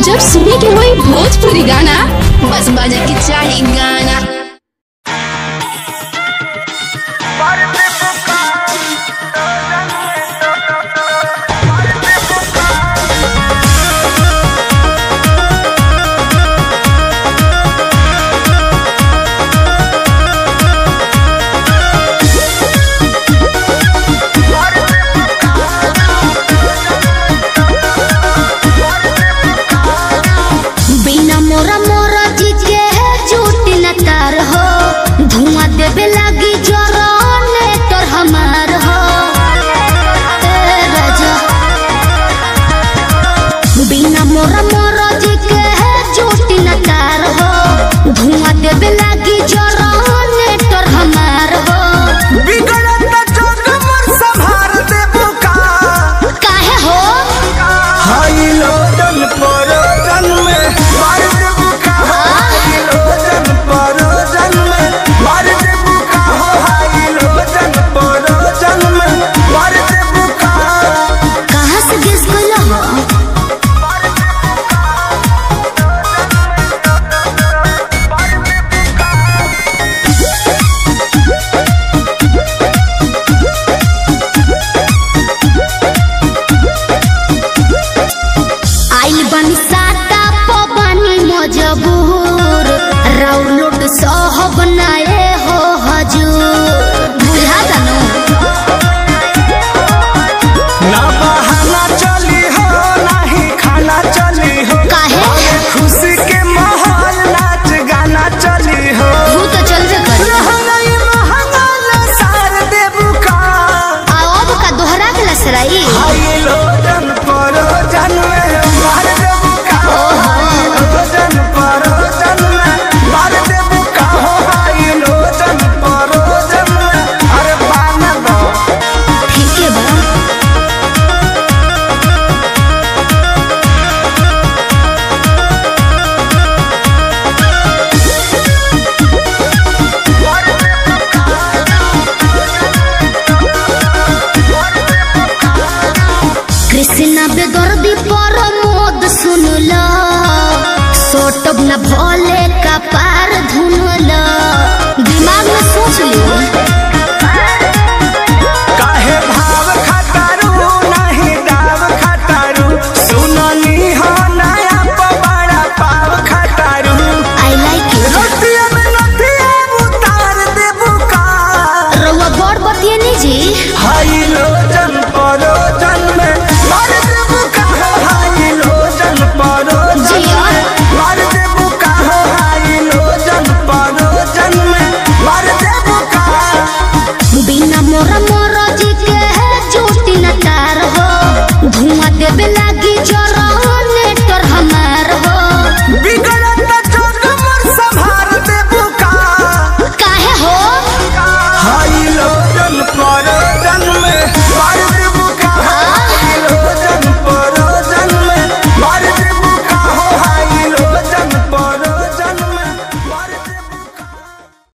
जब सुने के होई भोजपुरी गाना बस बजे के चाही गाना। कृष्णा बेदर्दी पर मोद सुनला सोटब न भोले का पार धुनला दिमाग में सोच लियो काहे भाव खतारू नहीं दाव खतारू सुननी हो नया पवाड़ा पाव खतारू आई लाइक इट रोटिया में नथिया उतार देबू का रवा बड़ बतिए नी जी हाई लोजन परोजन में मार देबू का हाई लोजन परोजन में मार देबू का हाई लोजन परोजन में मार देबू का बिना मोरा मोरा जी के है चोटी न तार हो धुआं देवे लागी जरन